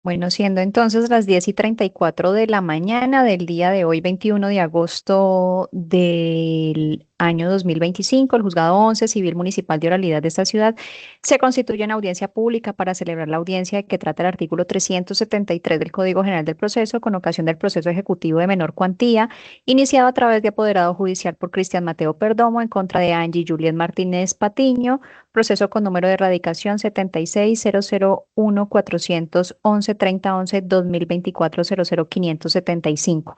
Bueno, siendo entonces las 10:34 de la mañana del día de hoy, 21 de agosto del año 2025, el Juzgado 11 Civil Municipal de Oralidad de esta ciudad se constituye en audiencia pública para celebrar la audiencia que trata el artículo 373 del Código General del Proceso con ocasión del proceso ejecutivo de menor cuantía, iniciado a través de apoderado judicial por Cristian Mateo Perdomo en contra de Angie Juliet Martínez Patiño, proceso con número de erradicación 76-001-411-3011-2024-00575.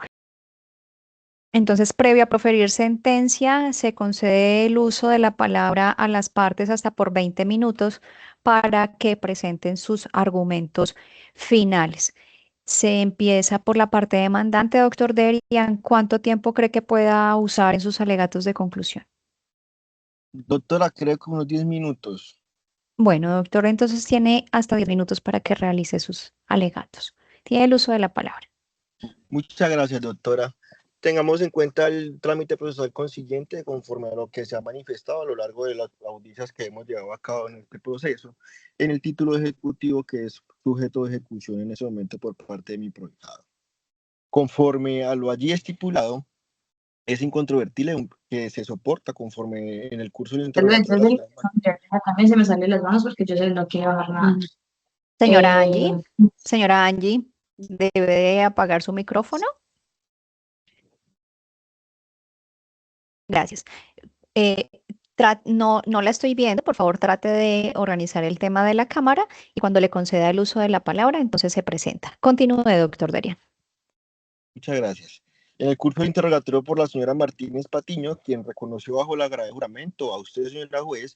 Entonces, previo a proferir sentencia, se concede el uso de la palabra a las partes hasta por 20 minutos para que presenten sus argumentos finales. Se empieza por la parte demandante, doctor Derian. ¿Cuánto tiempo cree que pueda usar en sus alegatos de conclusión? Doctora, creo que unos 10 minutos. Bueno, doctor, entonces tiene hasta 10 minutos para que realice sus alegatos. Tiene el uso de la palabra. Muchas gracias, doctora. Tengamos en cuenta el trámite procesal consiguiente conforme a lo que se ha manifestado a lo largo de las audiencias que hemos llevado a cabo en este proceso, en el título ejecutivo que es sujeto de ejecución en ese momento por parte de mi prohijado. Conforme a lo allí estipulado, es incontrovertible que se soporta conforme en el curso del interrogatorio. También se me salen las manos porque yo no quiero bajar nada. Señora Angie, señora Angie, ¿debe de apagar su micrófono? Gracias. No la estoy viendo, por favor trate de organizar el tema de la cámara y cuando le conceda el uso de la palabra, entonces se presenta. Continúe, doctor Derian. Muchas gracias. En el curso de interrogatorio por la señora Martínez Patiño, quien reconoció bajo la grave juramento a usted, señora juez,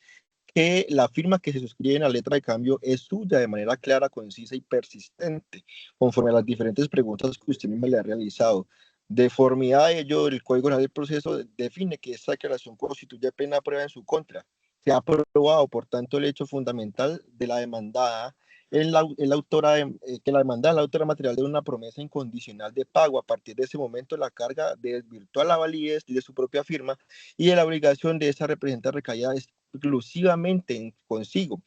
que la firma que se suscribe en la letra de cambio es suya de manera clara, concisa y persistente, conforme a las diferentes preguntas que usted misma le ha realizado. De conformidad a ello, el Código Penal del Proceso define que esta declaración constituye pena de prueba en su contra. Se ha probado, por tanto, el hecho fundamental de la demandada que la demandada es la autora material de una promesa incondicional de pago. A partir de ese momento, la carga desvirtúa la validez de su propia firma y de la obligación de esa representa recaída exclusivamente en consigo.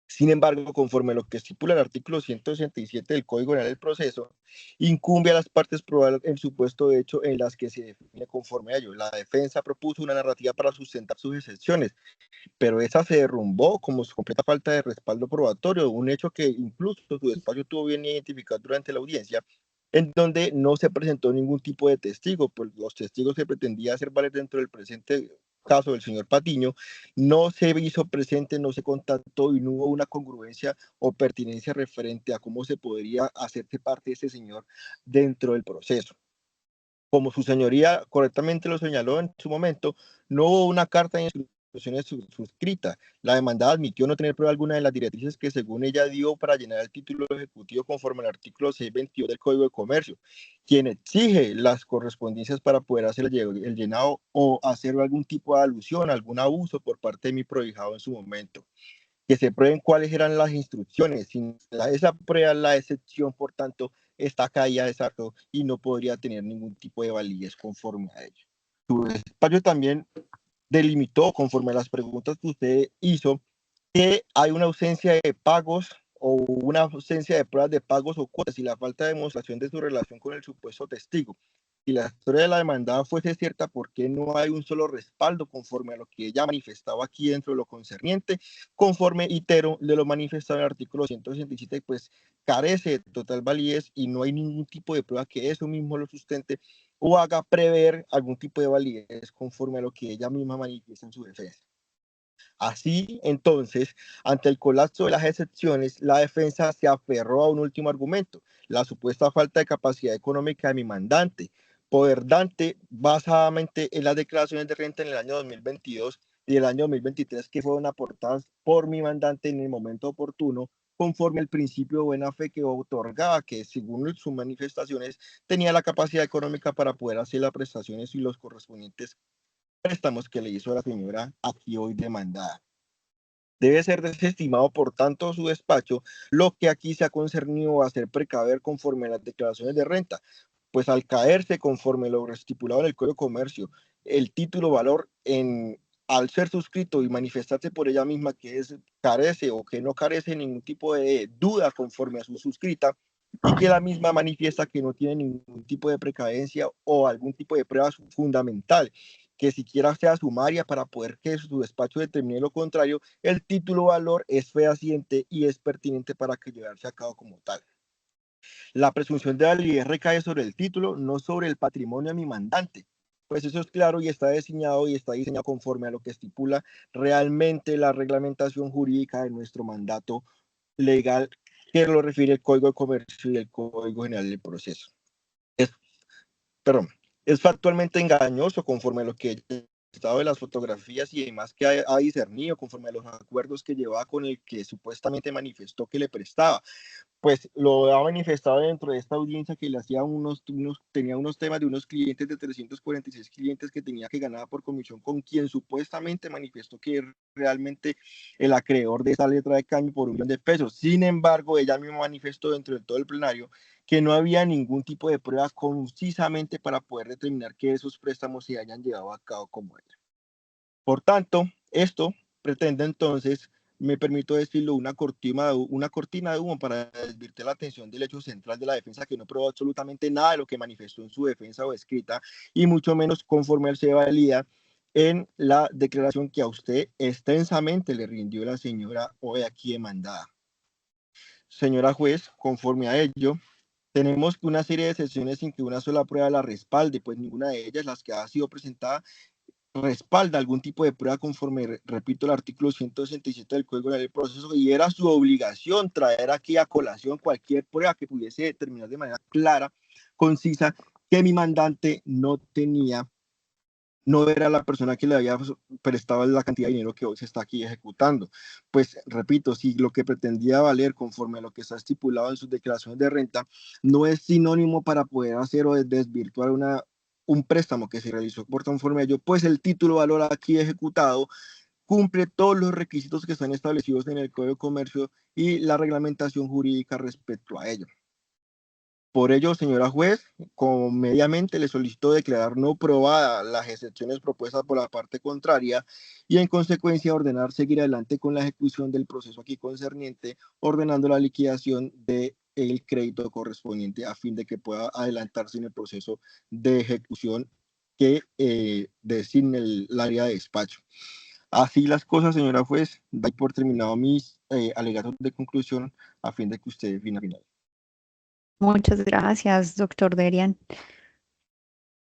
Sin embargo, conforme a lo que estipula el artículo 167 del Código Penal del Proceso, incumbe a las partes probar el supuesto de hecho en las que se define conforme a ello. La defensa propuso una narrativa para sustentar sus excepciones, pero esa se derrumbó como su completa falta de respaldo probatorio, un hecho que incluso su despacho tuvo bien identificado durante la audiencia, en donde no se presentó ningún tipo de testigo, pues los testigos que pretendía hacer valer dentro del presente caso del señor Patiño no se hizo presente, no se contactó y no hubo una congruencia o pertinencia referente a cómo se podría hacerse parte de ese señor dentro del proceso. Como su señoría correctamente lo señaló en su momento, no hubo una carta de instrucciones suscrita. La demandada admitió no tener prueba alguna de las directrices que según ella dio para llenar el título ejecutivo conforme al artículo 622 del Código de Comercio, quien exige las correspondencias para poder hacer el llenado o hacer algún tipo de alusión, algún abuso por parte de mi prohijado en su momento. Que se prueben cuáles eran las instrucciones. Sin esa prueba, la excepción, por tanto, está caída de saco y no podría tener ningún tipo de validez conforme a ello. Su despacho también delimitó, conforme a las preguntas que usted hizo, que hay una ausencia de pagos o una ausencia de pruebas de pagos o cuotas y la falta de demostración de su relación con el supuesto testigo. Si la historia de la demandada fuese cierta, ¿por qué no hay un solo respaldo conforme a lo que ella manifestaba aquí dentro de lo concerniente? Conforme itero de lo manifestado en el artículo 167, pues carece de total validez y no hay ningún tipo de prueba que eso mismo lo sustente o haga prever algún tipo de validez conforme a lo que ella misma manifiesta en su defensa. Así, entonces, ante el colapso de las excepciones, la defensa se aferró a un último argumento, la supuesta falta de capacidad económica de mi mandante, dante basadamente en las declaraciones de renta en el año 2022 y el año 2023 que fueron aportadas por mi mandante en el momento oportuno, conforme al principio de buena fe que otorgaba que, según sus manifestaciones, tenía la capacidad económica para poder hacer las prestaciones y los correspondientes préstamos que le hizo a la señora aquí hoy demandada. Debe ser desestimado, por tanto, su despacho, lo que aquí se ha concernido a hacer precaver conforme a las declaraciones de renta, pues al caerse conforme lo estipulado en el Código de Comercio, el título valor al ser suscrito y manifestarse por ella misma que carece o que no carece ningún tipo de duda conforme a su suscrita, y que la misma manifiesta que no tiene ningún tipo de precavencia o algún tipo de prueba fundamental, que siquiera sea sumaria para poder que su despacho determine lo contrario, el título valor es fehaciente y es pertinente para que llevarse a cabo como tal. La presunción de validez recae sobre el título, no sobre el patrimonio de mi mandante. Pues eso es claro y está diseñado conforme a lo que estipula realmente la reglamentación jurídica de nuestro mandato legal, que lo refiere el Código de Comercio y el Código General del Proceso. Es factualmente engañoso conforme a lo que el estado de las fotografías y demás que ha discernido, conforme a los acuerdos que llevaba con el que supuestamente manifestó que le prestaba. Pues lo ha manifestado dentro de esta audiencia que le hacía tenía unos temas de unos clientes de 346 clientes que tenía que ganar por comisión, con quien supuestamente manifestó que realmente el acreedor de esa letra de cambio por $1.000.000. Sin embargo, ella misma manifestó dentro de todo el plenario que no había ningún tipo de prueba concisamente para poder determinar que esos préstamos se hayan llevado a cabo como era. Por tanto, esto pretende entonces, me permito decirlo, una cortina de humo para desvirtuar la atención del hecho central de la defensa, que no probó absolutamente nada de lo que manifestó en su defensa o escrita, y mucho menos conforme se valida en la declaración que a usted extensamente le rindió la señora hoy aquí demandada. Señora juez, conforme a ello, tenemos una serie de excepciones sin que una sola prueba la respalde, pues ninguna de ellas, las que ha sido presentada, respalda algún tipo de prueba conforme, repito, el artículo 167 del Código del Proceso, y era su obligación traer aquí a colación cualquier prueba que pudiese determinar de manera clara, concisa, que mi mandante no era la persona que le había prestado la cantidad de dinero que hoy se está aquí ejecutando. Pues, repito, si lo que pretendía valer conforme a lo que está estipulado en sus declaraciones de renta no es sinónimo para poder hacer o desvirtuar un préstamo que se realizó por conforme a ello, pues el título valor aquí ejecutado cumple todos los requisitos que están establecidos en el Código de Comercio y la reglamentación jurídica respecto a ello. Por ello, señora juez, mediamente le solicito declarar no probada las excepciones propuestas por la parte contraria y, en consecuencia, ordenar seguir adelante con la ejecución del proceso aquí concerniente, ordenando la liquidación del crédito correspondiente a fin de que pueda adelantarse en el proceso de ejecución que designe el área de despacho. Así las cosas, señora juez, doy por terminado mis alegatos de conclusión a fin de que usted defina final. Muchas gracias, doctor Derian.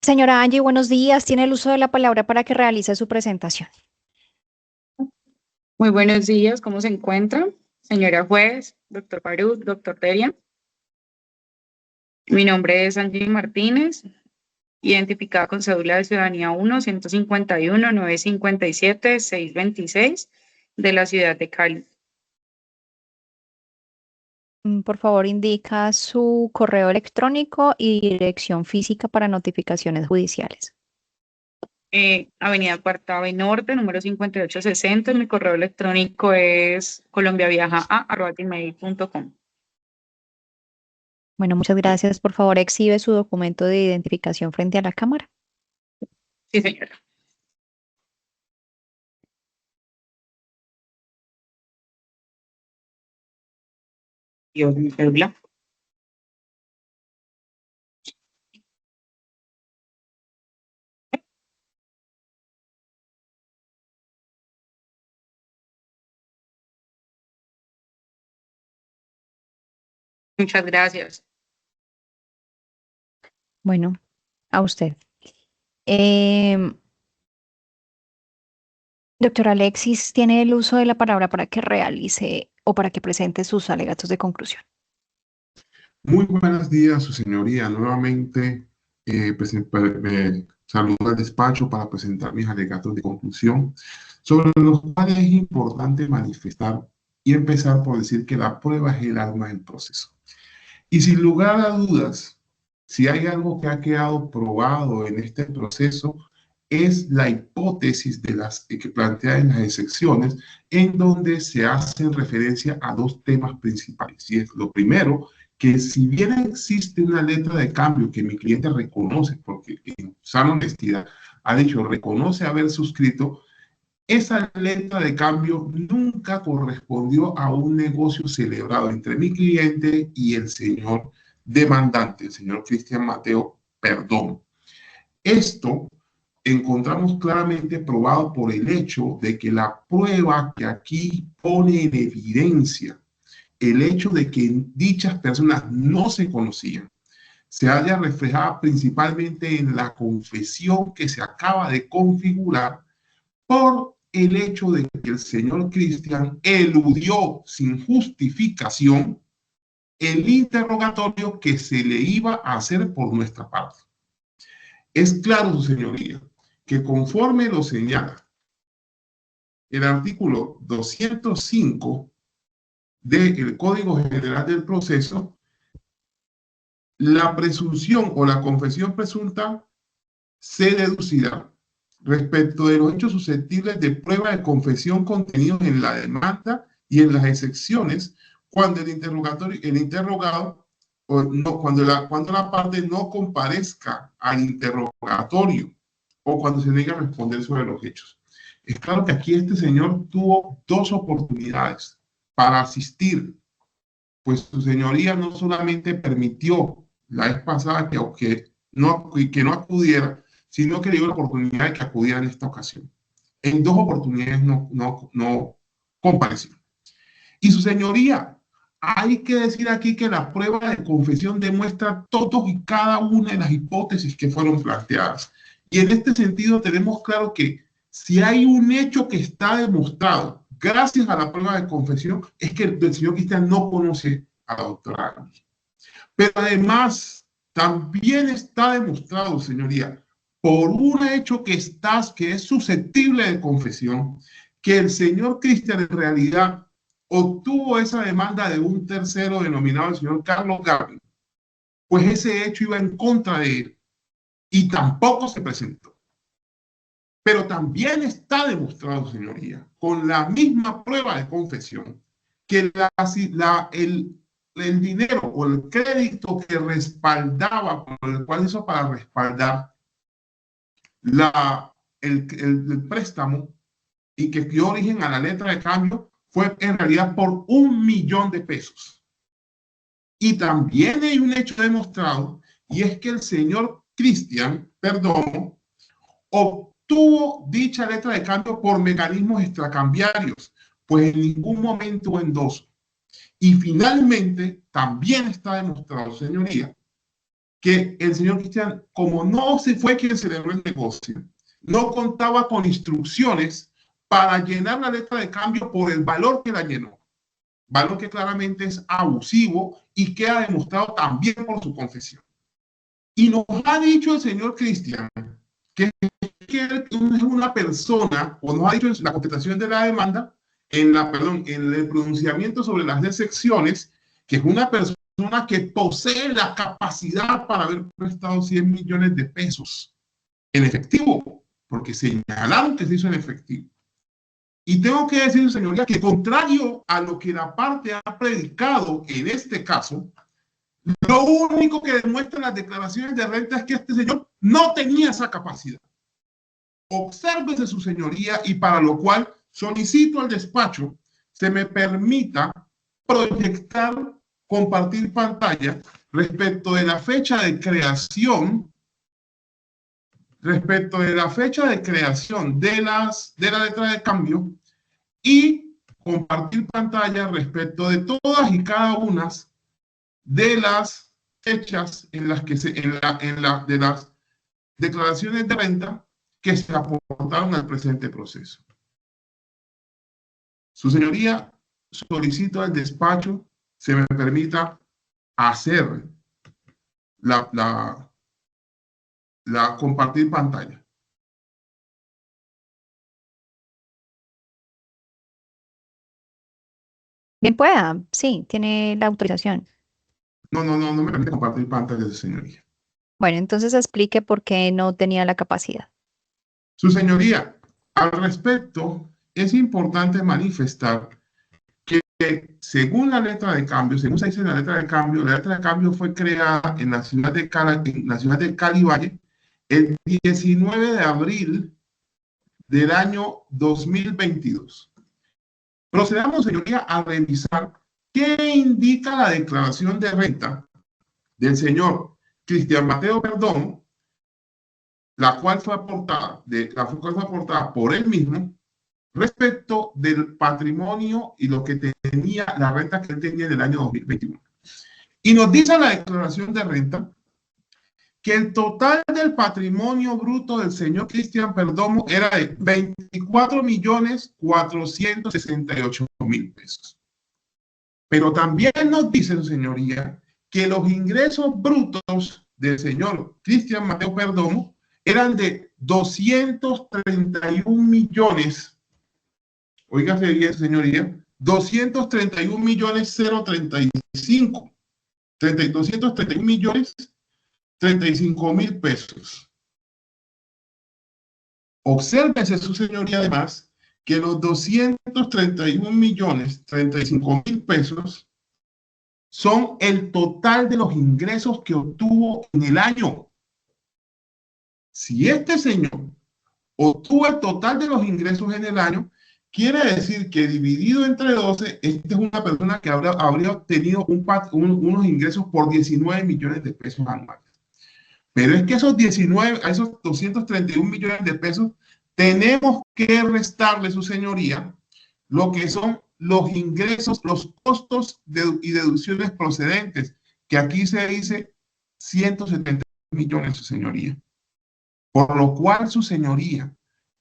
Señora Angie, buenos días. Tiene el uso de la palabra para que realice su presentación. Muy buenos días, ¿cómo se encuentra? Señora juez, doctor Baruch, doctor Derian. Mi nombre es Angie Martínez, identificada con cédula de ciudadanía 1-151-957-626 de la ciudad de Cali. Por favor, indica su correo electrónico y dirección física para notificaciones judiciales. Avenida Cuarta Ave Norte, número 5860. Mi correo electrónico es colombiaviaja@gmail.com. Bueno, muchas gracias. Por favor, exhibe su documento de identificación frente a la cámara. Sí, señora. Yo, mi cédula. Muchas gracias. Bueno, a usted. Doctor Alexis, tiene el uso de la palabra para que realice o para que presente sus alegatos de conclusión. Muy buenos días, su señoría. Nuevamente saludo al despacho para presentar mis alegatos de conclusión, sobre los cuales es importante manifestar y empezar por decir que la prueba es el alma del proceso. Y sin lugar a dudas, si hay algo que ha quedado probado en este proceso, es la hipótesis de que plantea en las excepciones, en donde se hacen referencia a dos temas principales. Y es lo primero, que si bien existe una letra de cambio que mi cliente reconoce, porque en sana honestidad ha dicho, reconoce haber suscrito, esa letra de cambio nunca correspondió a un negocio celebrado entre mi cliente y el señor demandante, el señor Cristian Mateo Perdomo. Esto encontramos claramente probado por el hecho de que la prueba que aquí pone en evidencia el hecho de que dichas personas no se conocían, se haya reflejada principalmente en la confesión que se acaba de configurar por el hecho de que el señor Cristian eludió sin justificación el interrogatorio que se le iba a hacer por nuestra parte. Es claro, su señoría, que conforme lo señala el artículo 205 del Código General del Proceso, la presunción o la confesión presunta se deducirá respecto de los hechos susceptibles de prueba de confesión contenidos en la demanda y en las excepciones cuando el interrogado o no, cuando la parte no comparezca al interrogatorio o cuando se niegue a responder sobre los hechos. Es claro que aquí este señor tuvo dos oportunidades para asistir, pues su señoría no solamente permitió la vez pasada que no acudiera, sino que le dio la oportunidad de que acudiera en esta ocasión. En dos oportunidades no compareció. Y su señoría, hay que decir aquí que la prueba de confesión demuestra todos y cada una de las hipótesis que fueron planteadas. Y en este sentido tenemos claro que si hay un hecho que está demostrado gracias a la prueba de confesión, es que el señor Cristian no conoce a la doctora Gaby. Pero además, también está demostrado, señoría, por un hecho que es susceptible de confesión, que el señor Cristian en realidad obtuvo esa demanda de un tercero denominado el señor Carlos Gaby, pues ese hecho iba en contra de él y tampoco se presentó. Pero también está demostrado, señoría, con la misma prueba de confesión, que el dinero o el crédito que respaldaba, por el cual hizo para respaldar el préstamo y que dio origen a la letra de cambio, fue en realidad por 1 millón de pesos. Y también hay un hecho demostrado, y es que el señor Cristian Perdomo obtuvo dicha letra de cambio por mecanismos extracambiarios, pues en ningún momento endosó. Y finalmente, también está demostrado, señoría, que el señor Cristian, como no se fue quien celebró el negocio, no contaba con instrucciones para llenar la letra de cambio por el valor que la llenó. Valor que claramente es abusivo y que ha demostrado también por su confesión. Y nos ha dicho el señor Cristian que es una persona, o nos ha dicho en la contestación de la demanda, en el pronunciamiento sobre las decepciones, que es una persona que posee la capacidad para haber prestado 100 millones de pesos en efectivo, porque señalaron que se hizo en efectivo. Y tengo que decir, señoría, que contrario a lo que la parte ha predicado en este caso, lo único que demuestran las declaraciones de renta es que este señor no tenía esa capacidad. Obsérvese, su señoría, y para lo cual solicito al despacho se me permita proyectar, compartir pantalla respecto de la fecha de creación, de la letra de cambio, y compartir pantalla respecto de todas y cada una de las fechas en las que de las declaraciones de renta que se aportaron al presente proceso. Su señoría, solicito al despacho se me permita hacer la compartir pantalla. Bien pueda, sí, tiene la autorización. No me permite compartir pantalla, su señoría. Bueno, entonces explique por qué no tenía la capacidad. Su señoría, al respecto, es importante manifestar que según la letra de cambio, según se dice en la letra de cambio fue creada en la ciudad de Cali Valle el 19 de abril del año 2022. Procedamos, señoría, a revisar qué indica la declaración de renta del señor Cristian Mateo Perdomo, la cual fue aportada por él mismo respecto del patrimonio y lo que tenía, la renta que él tenía en el año 2021. Y nos dice la declaración de renta que el total del patrimonio bruto del señor Cristian Perdomo era de 24.468.000 pesos. Pero también nos dice, su señoría, que los ingresos brutos del señor Cristian Mateo Perdomo eran de 231 millones, oígase bien, señoría, 231 millones 035, 231 millones 35.000 pesos. Obsérvese, su señoría, además, que los 231 millones 35.000 pesos son el total de los ingresos que obtuvo en el año. Si este señor obtuvo el total de los ingresos en el año, quiere decir que dividido entre 12, esta es una persona que habría obtenido unos ingresos por 19 millones de pesos anuales. Pero es que esos 231 millones de pesos, tenemos que restarle, su señoría, lo que son los ingresos, los costos y deducciones procedentes, que aquí se dice 170 millones, su señoría. Por lo cual, su señoría,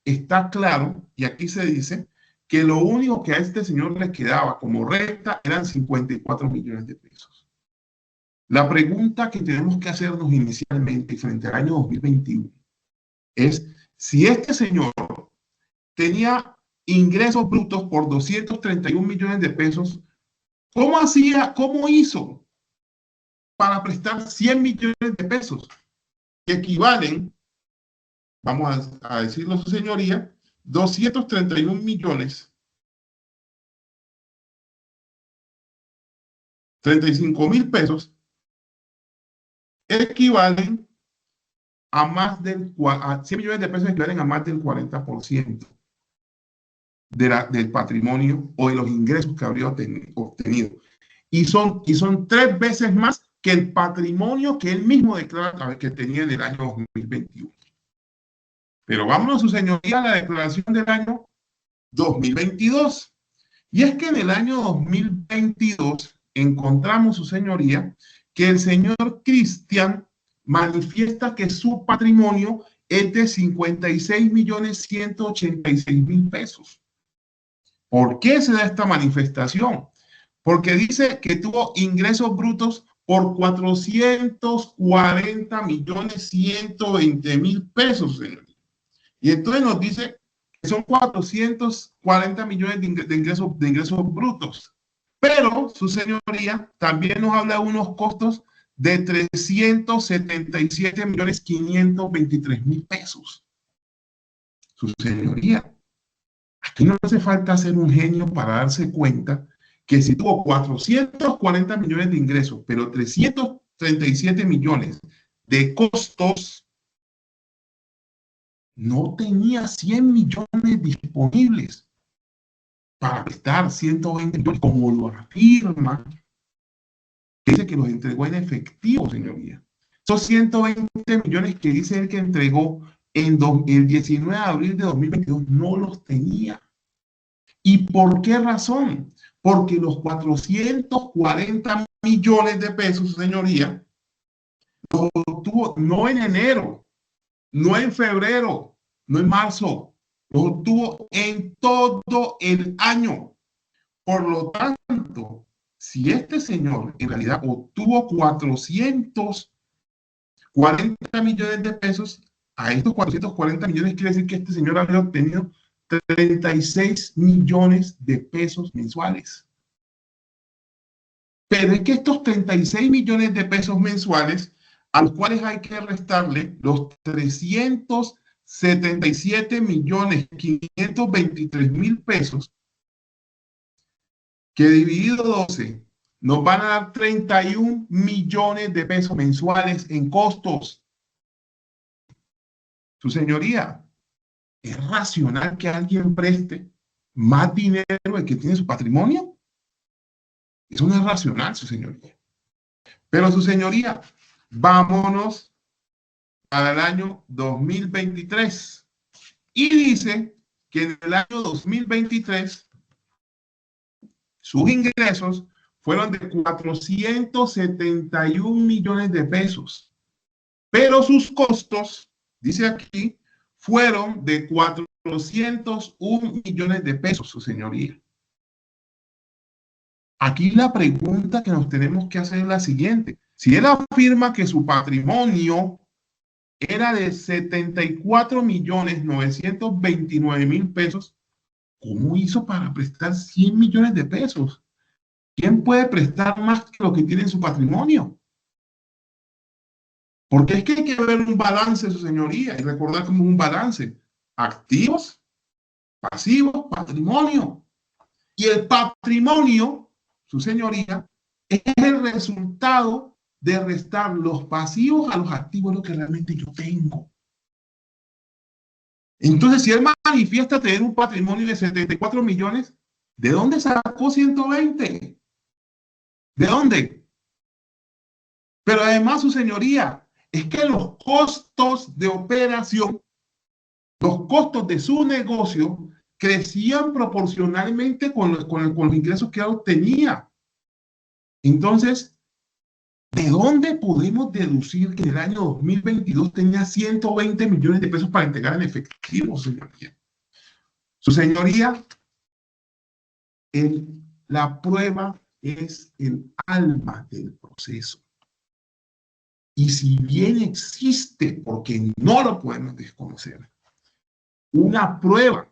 está claro, y aquí se dice, que lo único que a este señor le quedaba como renta eran 54 millones de pesos. La pregunta que tenemos que hacernos inicialmente frente al año 2021 es si este señor tenía ingresos brutos por 231 millones de pesos, ¿cómo hizo para prestar 100 millones de pesos? Que equivalen, vamos a decirlo, su señoría, 231 millones 35.000 pesos equivalen a más del 100 millones de pesos equivalen a más del 40% del patrimonio o de los ingresos que habría obtenido. Y son 3 veces más que el patrimonio que él mismo declara que tenía en el año 2021. Pero vámonos, su señoría, a la declaración del año 2022. Y es que en el año 2022 encontramos, su señoría, que el señor Cristian manifiesta que su patrimonio es de 56.186.000 pesos. ¿Por qué se da esta manifestación? Porque dice que tuvo ingresos brutos por 440.120.000 pesos, señor. Y entonces nos dice que son 440 millones de ingresos brutos. Pero, su señoría, también nos habla de unos costos de 377.523.000 pesos. Su señoría, aquí no hace falta ser un genio para darse cuenta que si tuvo 440 millones de ingresos, pero 337 millones de costos, no tenía 100 millones disponibles para prestar 120 millones, como lo afirma, que dice que los entregó en efectivo, señoría. Esos 120 millones que dice él que entregó el 19 de abril de 2022 no los tenía. ¿Y por qué razón? Porque los 440 millones de pesos, señoría, los obtuvo no en enero, no en febrero, no en marzo, los obtuvo en todo el año. Por lo tanto, si este señor en realidad obtuvo 440 millones de pesos, a estos 440 millones quiere decir que este señor había obtenido 36 millones de pesos mensuales. Pero es que estos 36 millones de pesos mensuales, a los cuales hay que restarle los 377.523.000 pesos, que dividido 12 nos van a dar 31 millones de pesos mensuales en costos. Su señoría, ¿Es racional que alguien preste más dinero del que tiene su patrimonio? Eso no es racional, su señoría. Pero, su señoría, vámonos para el año 2023. Y dice que en el año 2023 sus ingresos fueron de 471 millones de pesos. Pero sus costos, dice aquí, fueron de 401 millones de pesos, su señoría. Aquí la pregunta que nos tenemos que hacer es la siguiente. Si él afirma que su patrimonio era de 74.929.000 pesos, ¿cómo hizo para prestar 100 millones de pesos? ¿Quién puede prestar más que lo que tiene en su patrimonio? Porque es que hay que ver un balance, su señoría, y recordar como un balance. Activos, pasivos, patrimonio. Y el patrimonio, su señoría, es el resultado de restar los pasivos a los activos, lo que realmente yo tengo. Entonces, si él manifiesta tener un patrimonio de 74 millones, ¿de dónde sacó 120? ¿De dónde? Pero además, su señoría, es que los costos de operación, los costos de su negocio, crecían proporcionalmente con los ingresos que él obtenía. Entonces, ¿de dónde podemos deducir que en el año 2022 tenía 120 millones de pesos para entregar en efectivo, señoría? Su señoría, la prueba es el alma del proceso. Y si bien existe, porque no lo podemos desconocer, una prueba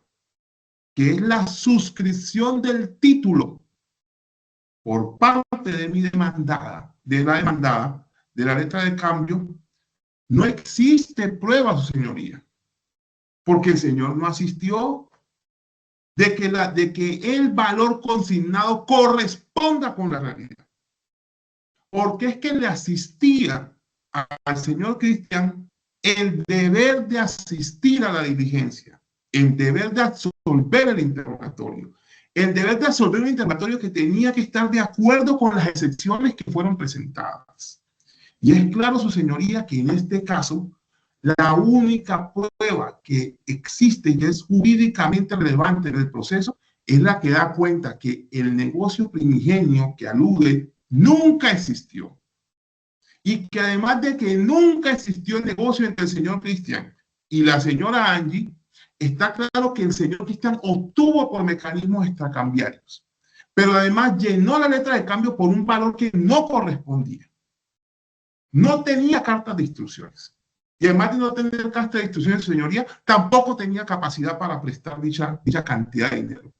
que es la suscripción del título por parte de mi demandada, de la letra de cambio, no existe prueba, su señoría, porque el señor no asistió de que el valor consignado corresponda con la realidad. Porque es que le asistía al señor Cristian el deber de asistir a la diligencia, el deber de absolver el interrogatorio, el deber de absolver un interrogatorio que tenía que estar de acuerdo con las excepciones que fueron presentadas. Y es claro, su señoría, que en este caso, la única prueba que existe y es jurídicamente relevante en el proceso es la que da cuenta que el negocio primigenio que alude nunca existió. Y que además de que nunca existió el negocio entre el señor Cristian y la señora Angie, está claro que el señor Cristian obtuvo por mecanismos extracambiarios. Pero además llenó la letra de cambio por un valor que no correspondía. No tenía cartas de instrucciones. Y además de no tener cartas de instrucciones, su señoría, tampoco tenía capacidad para prestar dicha cantidad de dinero.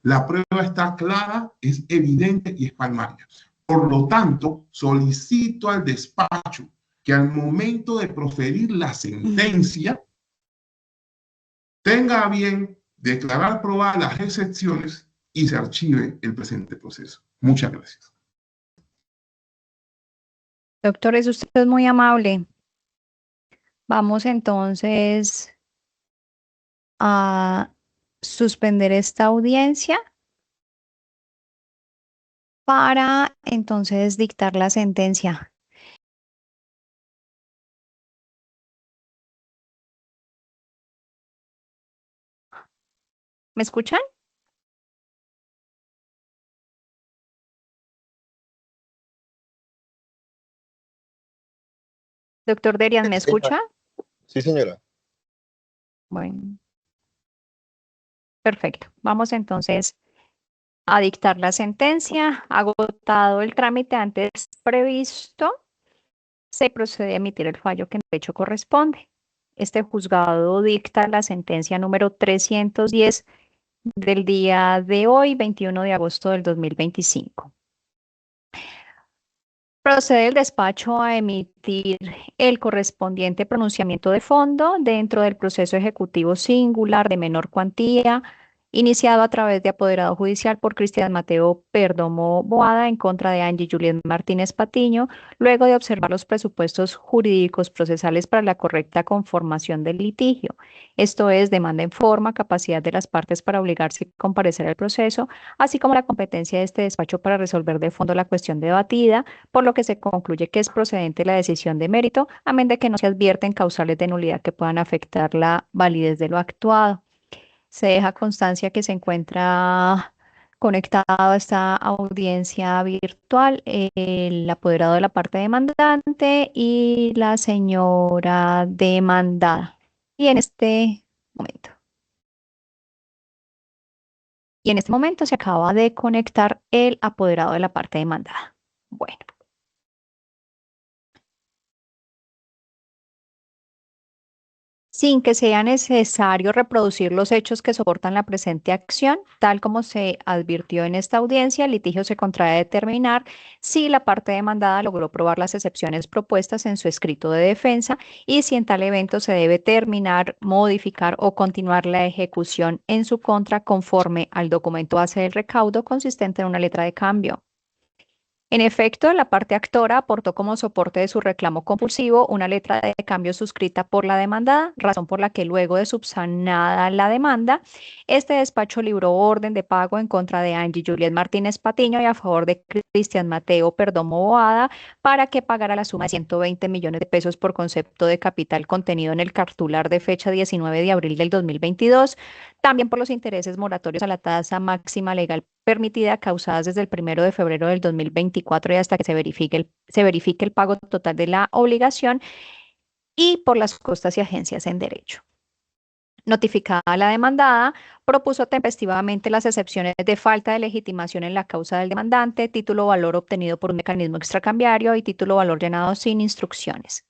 La prueba está clara, es evidente y es palmaria. Por lo tanto, solicito al despacho que al momento de proferir la sentencia tenga a bien declarar probadas las excepciones y se archive el presente proceso. Muchas gracias. Doctor, es usted muy amable. Vamos entonces a suspender esta audiencia para entonces dictar la sentencia. ¿Me escuchan? Doctor Derian, ¿me escucha? Sí, señora. Bueno. Perfecto. Vamos entonces a dictar la sentencia. Agotado el trámite antes previsto, se procede a emitir el fallo que en derecho corresponde. Este juzgado dicta la sentencia número 310 del día de hoy, 21 de agosto del 2025. Procede el despacho a emitir el correspondiente pronunciamiento de fondo dentro del proceso ejecutivo singular de menor cuantía iniciado a través de apoderado judicial por Cristian Mateo Perdomo Boada en contra de Angie Juliet Martínez Patiño, luego de observar los presupuestos jurídicos procesales para la correcta conformación del litigio. Esto es, demanda en forma, capacidad de las partes para obligarse a comparecer al proceso, así como la competencia de este despacho para resolver de fondo la cuestión debatida, por lo que se concluye que es procedente la decisión de mérito, a menos de que no se advierten causales de nulidad que puedan afectar la validez de lo actuado. Se deja constancia que se encuentra conectado a esta audiencia virtual el apoderado de la parte demandante y la señora demandada. Y en este momento se acaba de conectar el apoderado de la parte demandada. Bueno. Sin que sea necesario reproducir los hechos que soportan la presente acción, tal como se advirtió en esta audiencia, el litigio se contrae a determinar si la parte demandada logró probar las excepciones propuestas en su escrito de defensa y si en tal evento se debe terminar, modificar o continuar la ejecución en su contra conforme al documento base del recaudo consistente en una letra de cambio. En efecto, la parte actora aportó como soporte de su reclamo compulsivo una letra de cambio suscrita por la demandada, razón por la que luego de subsanada la demanda, este despacho libró orden de pago en contra de Angie Juliet Martínez Patiño y a favor de Cristian Mateo Perdomo Boada para que pagara la suma de 120 millones de pesos por concepto de capital contenido en el cartular de fecha 19 de abril del 2022, también por los intereses moratorios a la tasa máxima legal permitida causadas desde el 1 de febrero del 2024 y hasta que se verifique el pago total de la obligación y por las costas y agencias en derecho. Notificada la demandada, propuso tempestivamente las excepciones de falta de legitimación en la causa del demandante, título o valor obtenido por un mecanismo extracambiario y título o valor llenado sin instrucciones.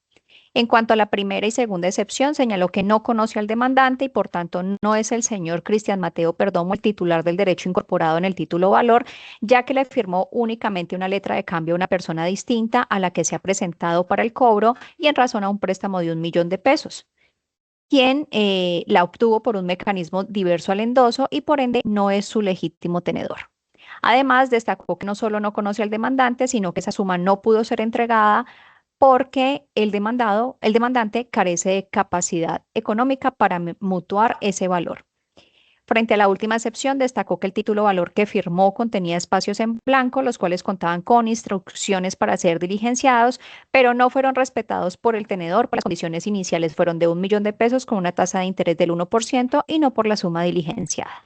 En cuanto a la primera y segunda excepción, señaló que no conoce al demandante y por tanto no es el señor Cristian Mateo Perdomo el titular del derecho incorporado en el título valor, ya que le firmó únicamente una letra de cambio a una persona distinta a la que se ha presentado para el cobro y en razón a un préstamo de 1 millón de pesos, quien la obtuvo por un mecanismo diverso al endoso y por ende no es su legítimo tenedor. Además, destacó que no solo no conoce al demandante, sino que esa suma no pudo ser entregada porque el demandante carece de capacidad económica para mutuar ese valor. Frente a la última excepción, destacó que el título valor que firmó contenía espacios en blanco, los cuales contaban con instrucciones para ser diligenciados, pero no fueron respetados por el tenedor, pues las condiciones iniciales fueron de 1 millón de pesos con una tasa de interés del 1% y no por la suma diligenciada.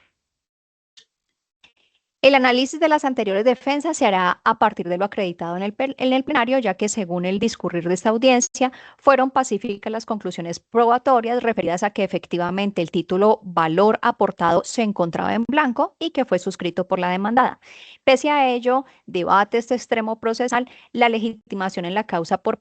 El análisis de las anteriores defensas se hará a partir de lo acreditado en el plenario, ya que según el discurrir de esta audiencia, fueron pacíficas las conclusiones probatorias referidas a que efectivamente el título valor aportado se encontraba en blanco y que fue suscrito por la demandada. Pese a ello, debate este extremo procesal la legitimación en la causa por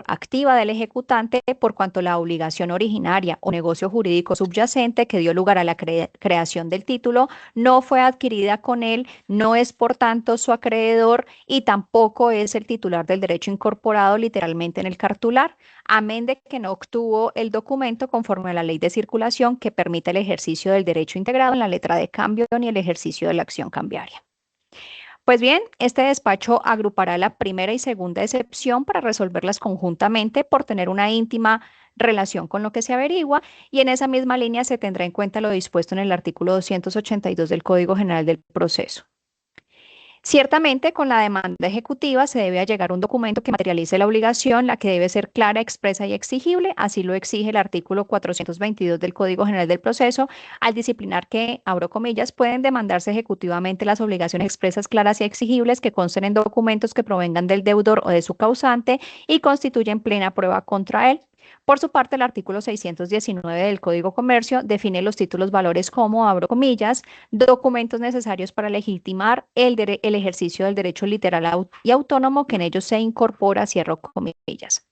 activa del ejecutante, por cuanto la obligación originaria o negocio jurídico subyacente que dio lugar a la creación del título no fue adquirida con él, no es por tanto su acreedor y tampoco es el titular del derecho incorporado literalmente en el cartular, amén de que no obtuvo el documento conforme a la ley de circulación que permite el ejercicio del derecho integrado en la letra de cambio ni el ejercicio de la acción cambiaria. Pues bien, este despacho agrupará la primera y segunda excepción para resolverlas conjuntamente por tener una íntima relación con lo que se averigua y en esa misma línea se tendrá en cuenta lo dispuesto en el artículo 282 del Código General del Proceso. Ciertamente, con la demanda ejecutiva se debe allegar un documento que materialice la obligación, la que debe ser clara, expresa y exigible, así lo exige el artículo 422 del Código General del Proceso, al disciplinar que, abro comillas, pueden demandarse ejecutivamente las obligaciones expresas, claras y exigibles que consten en documentos que provengan del deudor o de su causante y constituyen plena prueba contra él. Por su parte, el artículo 619 del Código Comercio define los títulos valores como, abro comillas, documentos necesarios para legitimar el ejercicio del derecho literal y autónomo que en ellos se incorpora, cierro comillas.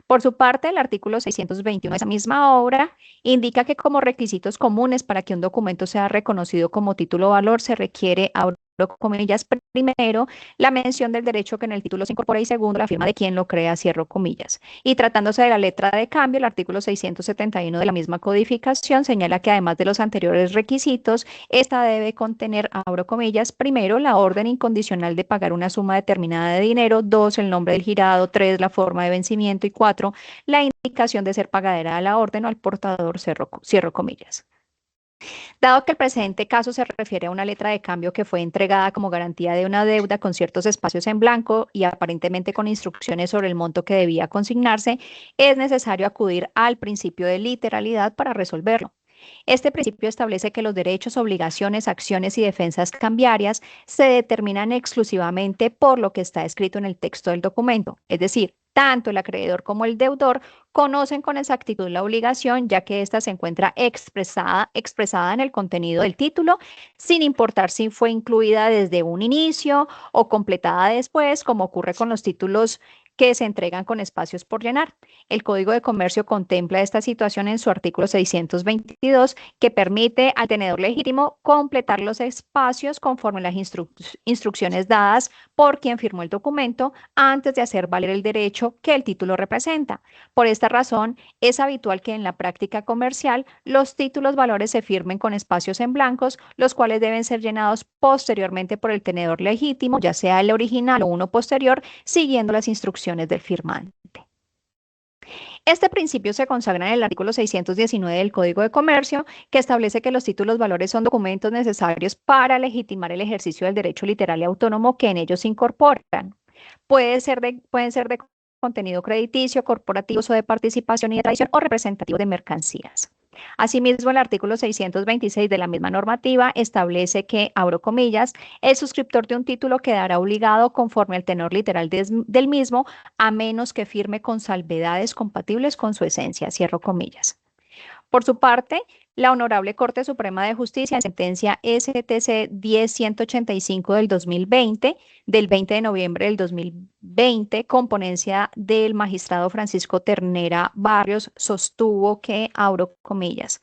Por su parte, el artículo 621 de esa misma obra indica que como requisitos comunes para que un documento sea reconocido como título valor se requiere, abro comillas, primero, la mención del derecho que en el título se incorpora y segundo, la firma de quien lo crea, cierro comillas. Y tratándose de la letra de cambio, el artículo 671 de la misma codificación señala que además de los anteriores requisitos, esta debe contener, abro comillas, primero, la orden incondicional de pagar una suma determinada de dinero, 2, el nombre del girado, 3, la forma de vencimiento y 4, la indicación de ser pagadera a la orden o al portador, cierro comillas. Dado que el presente caso se refiere a una letra de cambio que fue entregada como garantía de una deuda con ciertos espacios en blanco y aparentemente con instrucciones sobre el monto que debía consignarse, es necesario acudir al principio de literalidad para resolverlo. Este principio establece que los derechos, obligaciones, acciones y defensas cambiarias se determinan exclusivamente por lo que está escrito en el texto del documento, es decir, tanto el acreedor como el deudor conocen con exactitud la obligación, ya que ésta se encuentra expresada en el contenido del título, sin importar si fue incluida desde un inicio o completada después, como ocurre con los títulos que se entregan con espacios por llenar. El Código de Comercio contempla esta situación en su artículo 622, que permite al tenedor legítimo completar los espacios conforme las instrucciones dadas por quien firmó el documento antes de hacer valer el derecho que el título representa. Por esta razón, es habitual que en la práctica comercial los títulos valores se firmen con espacios en blancos, los cuales deben ser llenados posteriormente por el tenedor legítimo, ya sea el original o uno posterior, siguiendo las instrucciones del firmante. Este principio se consagra en el artículo 619 del Código de Comercio, que establece que los títulos valores son documentos necesarios para legitimar el ejercicio del derecho literal y autónomo que en ellos se incorporan. Pueden ser de contenido crediticio, corporativo o de participación y de tradición o representativo de mercancías. Asimismo, el artículo 626 de la misma normativa establece que, abro comillas, el suscriptor de un título quedará obligado conforme al tenor literal del mismo, a menos que firme con salvedades compatibles con su esencia, cierro comillas. Por su parte, la Honorable Corte Suprema de Justicia, en sentencia STC 10185 del 2020, del 20 de noviembre del 2020, con ponencia del magistrado Francisco Ternera Barrios, sostuvo que, abro comillas,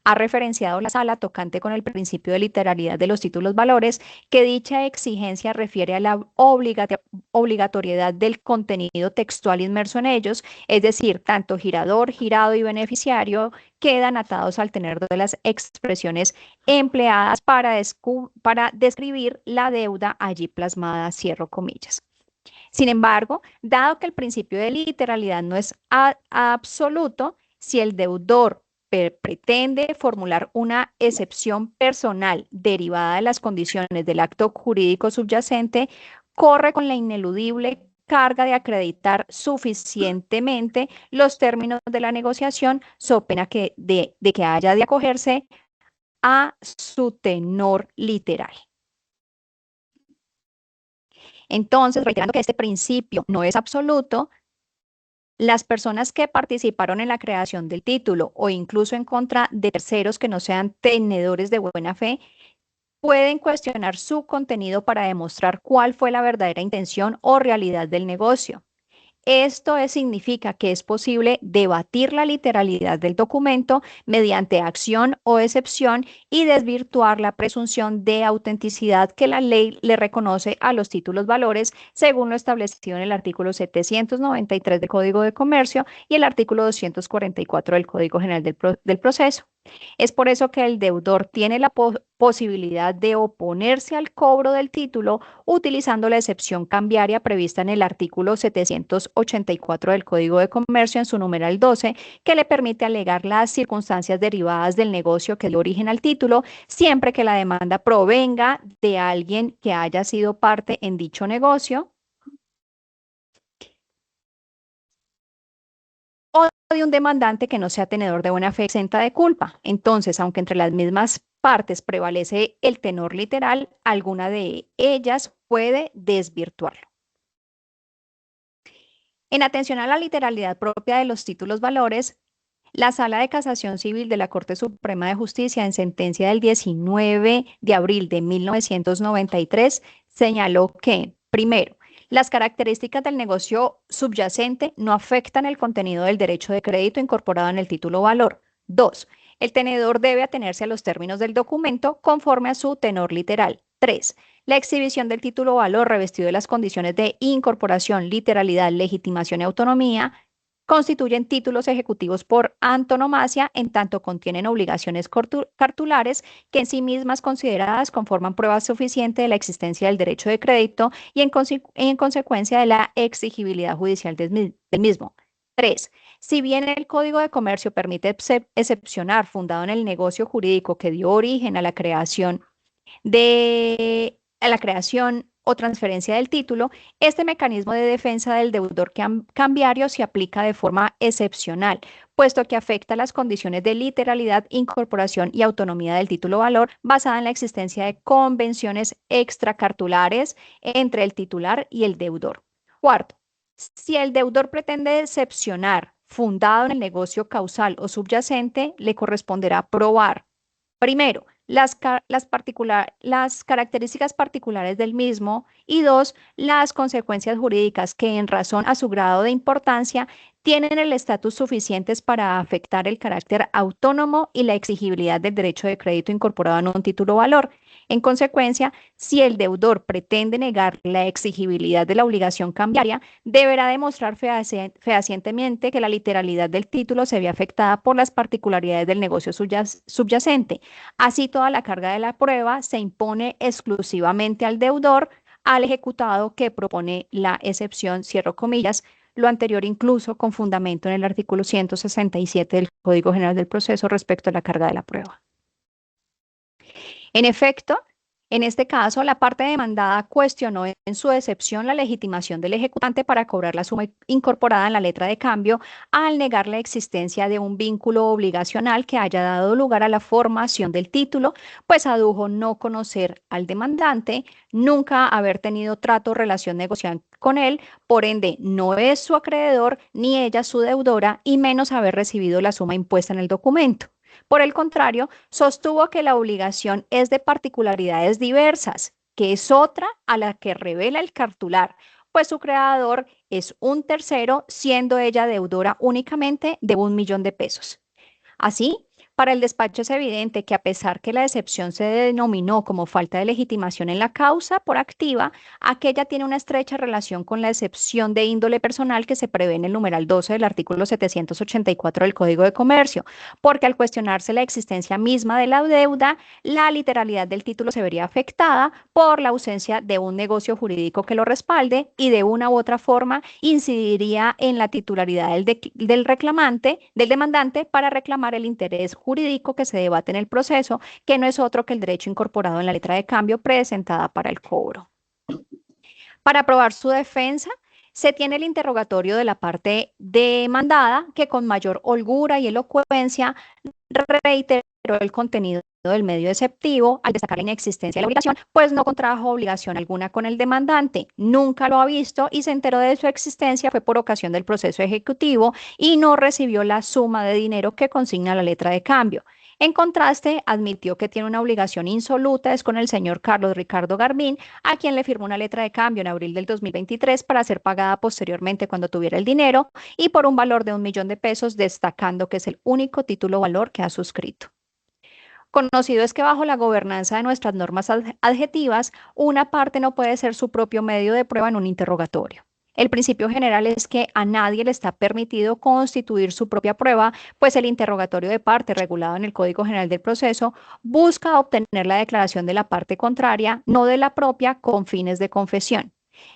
ha referenciado la sala tocante con el principio de literalidad de los títulos valores que dicha exigencia refiere a la obligatoriedad del contenido textual inmerso en ellos, es decir, tanto girador, girado y beneficiario quedan atados al tenor de las expresiones empleadas para describir la deuda allí plasmada, cierro comillas. Sin embargo, dado que el principio de literalidad no es absoluto, si el deudor pretende formular una excepción personal derivada de las condiciones del acto jurídico subyacente, corre con la ineludible carga de acreditar suficientemente los términos de la negociación, so pena de que haya de acogerse a su tenor literal. Entonces, reiterando que este principio no es absoluto, las personas que participaron en la creación del título o incluso en contra de terceros que no sean tenedores de buena fe, pueden cuestionar su contenido para demostrar cuál fue la verdadera intención o realidad del negocio. Esto significa que es posible debatir la literalidad del documento mediante acción o excepción y desvirtuar la presunción de autenticidad que la ley le reconoce a los títulos valores, según lo establecido en el artículo 793 del Código de Comercio y el artículo 244 del Código General del Proceso. Es por eso que el deudor tiene la posibilidad de oponerse al cobro del título utilizando la excepción cambiaria prevista en el artículo 784 del Código de Comercio en su numeral 12, que le permite alegar las circunstancias derivadas del negocio que dio origen al título, siempre que la demanda provenga de alguien que haya sido parte en dicho negocio o de un demandante que no sea tenedor de buena fe exenta de culpa. Entonces, aunque entre las mismas partes prevalece el tenor literal, alguna de ellas puede desvirtuarlo. En atención a la literalidad propia de los títulos valores, la Sala de Casación Civil de la Corte Suprema de Justicia, en sentencia del 19 de abril de 1993, señaló que, primero, las características del negocio subyacente no afectan el contenido del derecho de crédito incorporado en el título valor. 2. El tenedor debe atenerse a los términos del documento conforme a su tenor literal. 3. La exhibición del título o valor revestido de las condiciones de incorporación, literalidad, legitimación y autonomía constituyen títulos ejecutivos por antonomasia, en tanto contienen obligaciones cartulares que en sí mismas consideradas conforman prueba suficiente de la existencia del derecho de crédito y en consecuencia de la exigibilidad judicial del mismo. 3. Si bien el Código de Comercio permite excepcionar fundado en el negocio jurídico que dio origen a la creación o transferencia del título, este mecanismo de defensa del deudor cambiario se aplica de forma excepcional, puesto que afecta las condiciones de literalidad, incorporación y autonomía del título valor basada en la existencia de convenciones extracartulares entre el titular y el deudor. Cuarto, si el deudor pretende excepcionar fundado en el negocio causal o subyacente, le corresponderá probar, primero, las características particulares del mismo y 2, las consecuencias jurídicas que en razón a su grado de importancia tienen el estatus suficientes para afectar el carácter autónomo y la exigibilidad del derecho de crédito incorporado en un título valor. En consecuencia, si el deudor pretende negar la exigibilidad de la obligación cambiaria, deberá demostrar fehacientemente que la literalidad del título se ve afectada por las particularidades del negocio subyacente. Así, toda la carga de la prueba se impone exclusivamente al deudor, al ejecutado que propone la excepción, cierro comillas, lo anterior incluso con fundamento en el artículo 167 del Código General del Proceso respecto a la carga de la prueba. En efecto, en este caso, la parte demandada cuestionó en su excepción la legitimación del ejecutante para cobrar la suma incorporada en la letra de cambio al negar la existencia de un vínculo obligacional que haya dado lugar a la formación del título, pues adujo no conocer al demandante, nunca haber tenido trato o relación negocial con él, por ende no es su acreedor ni ella su deudora y menos haber recibido la suma impuesta en el documento. Por el contrario, sostuvo que la obligación es de particularidades diversas, que es otra a la que revela el cartular, pues su creador es un tercero, siendo ella deudora únicamente de 1 millón de pesos. Así, para el despacho es evidente que a pesar que la excepción se denominó como falta de legitimación en la causa por activa, aquella tiene una estrecha relación con la excepción de índole personal que se prevé en el numeral 12 del artículo 784 del Código de Comercio, porque al cuestionarse la existencia misma de la deuda, la literalidad del título se vería afectada por la ausencia de un negocio jurídico que lo respalde y de una u otra forma incidiría en la titularidad del reclamante, del demandante, para reclamar el interés jurídico que se debate en el proceso, que no es otro que el derecho incorporado en la letra de cambio presentada para el cobro. Para probar su defensa, se tiene el interrogatorio de la parte demandada, que con mayor holgura y elocuencia reiteró el contenido del medio exceptivo al destacar la inexistencia de la obligación, pues no contrajo obligación alguna con el demandante, nunca lo ha visto y se enteró de su existencia fue por ocasión del proceso ejecutivo y no recibió la suma de dinero que consigna la letra de cambio. En contraste, admitió que tiene una obligación insoluta es con el señor Carlos Ricardo Garbín, a quien le firmó una letra de cambio en abril del 2023 para ser pagada posteriormente cuando tuviera el dinero y por un valor de 1 millón de pesos, destacando que es el único título valor que ha suscrito. Conocido es que bajo la gobernanza de nuestras normas adjetivas, una parte no puede ser su propio medio de prueba en un interrogatorio. El principio general es que a nadie le está permitido constituir su propia prueba, pues el interrogatorio de parte regulado en el Código General del Proceso busca obtener la declaración de la parte contraria, no de la propia, con fines de confesión.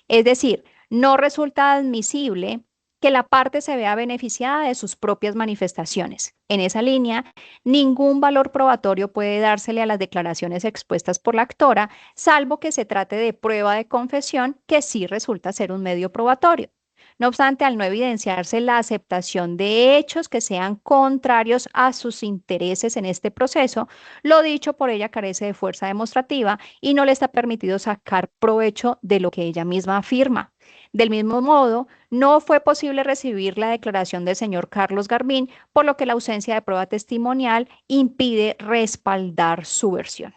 Es decir, no resulta admisible que la parte se vea beneficiada de sus propias manifestaciones. En esa línea, ningún valor probatorio puede dársele a las declaraciones expuestas por la actora, salvo que se trate de prueba de confesión, que sí resulta ser un medio probatorio. No obstante, al no evidenciarse la aceptación de hechos que sean contrarios a sus intereses en este proceso, lo dicho por ella carece de fuerza demostrativa y no le está permitido sacar provecho de lo que ella misma afirma. Del mismo modo, no fue posible recibir la declaración del señor Carlos Garbín, por lo que la ausencia de prueba testimonial impide respaldar su versión.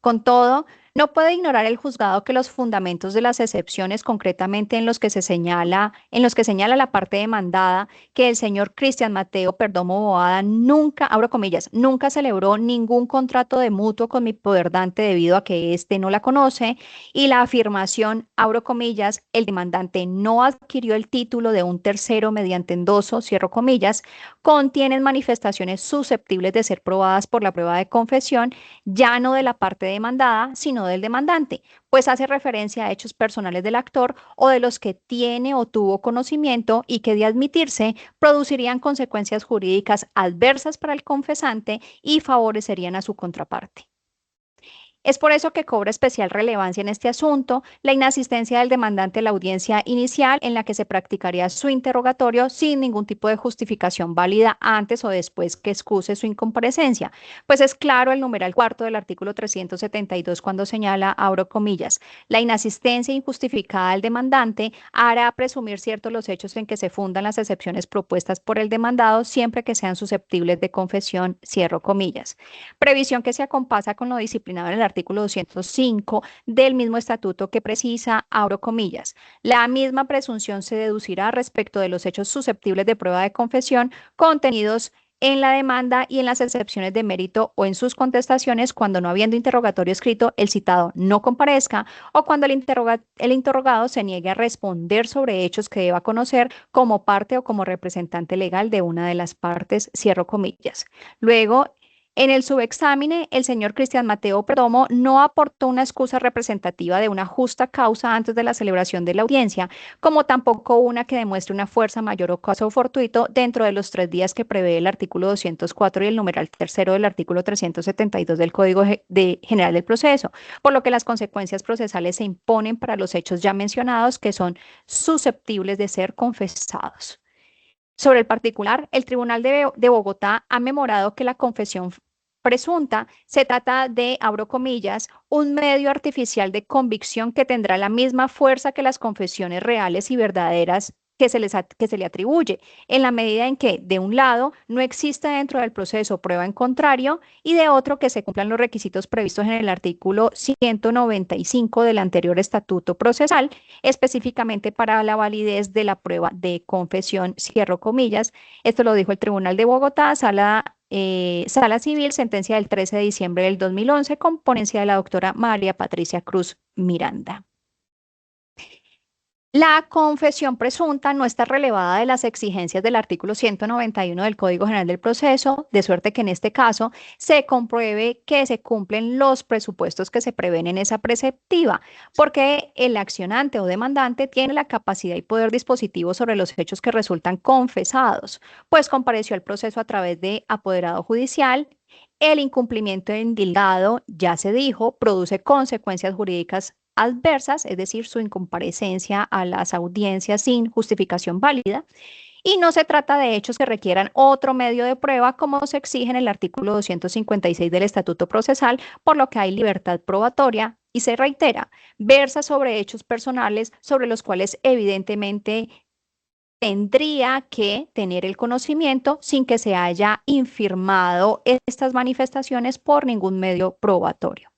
Con todo, No puede ignorar el juzgado que los fundamentos de las excepciones, concretamente en los que señala la parte demandada, que el señor Cristian Mateo Perdomo Boada nunca, abro comillas, nunca celebró ningún contrato de mutuo con mi poderdante debido a que éste no la conoce, y la afirmación, abro comillas, el demandante no adquirió el título de un tercero mediante endoso, cierro comillas, contienen manifestaciones susceptibles de ser probadas por la prueba de confesión, ya no de la parte demandada, sino del demandante, pues hace referencia a hechos personales del actor o de los que tiene o tuvo conocimiento y que de admitirse producirían consecuencias jurídicas adversas para el confesante y favorecerían a su contraparte. Es por eso que cobra especial relevancia en este asunto la inasistencia del demandante a la audiencia inicial en la que se practicaría su interrogatorio sin ningún tipo de justificación válida antes o después que excuse su incomparecencia. Pues es claro el numeral cuarto del artículo 372 cuando señala, abro comillas, la inasistencia injustificada del demandante hará presumir ciertos los hechos en que se fundan las excepciones propuestas por el demandado siempre que sean susceptibles de confesión, cierro comillas. Previsión que se acompasa con lo disciplinado en el artículo 205 del mismo estatuto que precisa, abro comillas, la misma presunción se deducirá respecto de los hechos susceptibles de prueba de confesión contenidos en la demanda y en las excepciones de mérito o en sus contestaciones cuando no habiendo interrogatorio escrito el citado no comparezca o cuando el interrogado se niegue a responder sobre hechos que deba conocer como parte o como representante legal de una de las partes, cierro comillas. Luego, en el subexámine, el señor Cristian Mateo Perdomo no aportó una excusa representativa de una justa causa antes de la celebración de la audiencia, como tampoco una que demuestre una fuerza mayor o caso fortuito dentro de los 3 días que prevé el artículo 204 y el numeral tercero del artículo 372 del Código General del Proceso, por lo que las consecuencias procesales se imponen para los hechos ya mencionados que son susceptibles de ser confesados. Sobre el particular, el Tribunal de Bogotá ha memorado que la confesión presunta se trata de, abro comillas, un medio artificial de convicción que tendrá la misma fuerza que las confesiones reales y verdaderas que se le atribuye, en la medida en que, de un lado, no existe dentro del proceso prueba en contrario y de otro que se cumplan los requisitos previstos en el artículo 195 del anterior estatuto procesal, específicamente para la validez de la prueba de confesión, cierro comillas. Esto lo dijo el Tribunal de Bogotá, Sala Civil, sentencia del 13 de diciembre del 2011, con ponencia de la doctora María Patricia Cruz Miranda. La confesión presunta no está relevada de las exigencias del artículo 191 del Código General del Proceso, de suerte que en este caso se compruebe que se cumplen los presupuestos que se prevén en esa preceptiva, porque el accionante o demandante tiene la capacidad y poder dispositivo sobre los hechos que resultan confesados, pues compareció al proceso a través de apoderado judicial. El incumplimiento endilgado, ya se dijo, produce consecuencias jurídicas adversas, es decir, su incomparecencia a las audiencias sin justificación válida, y no se trata de hechos que requieran otro medio de prueba como se exige en el artículo 256 del Estatuto Procesal, por lo que hay libertad probatoria y se reitera, versa sobre hechos personales sobre los cuales evidentemente tendría que tener el conocimiento sin que se haya infirmado estas manifestaciones por ningún medio probatorio.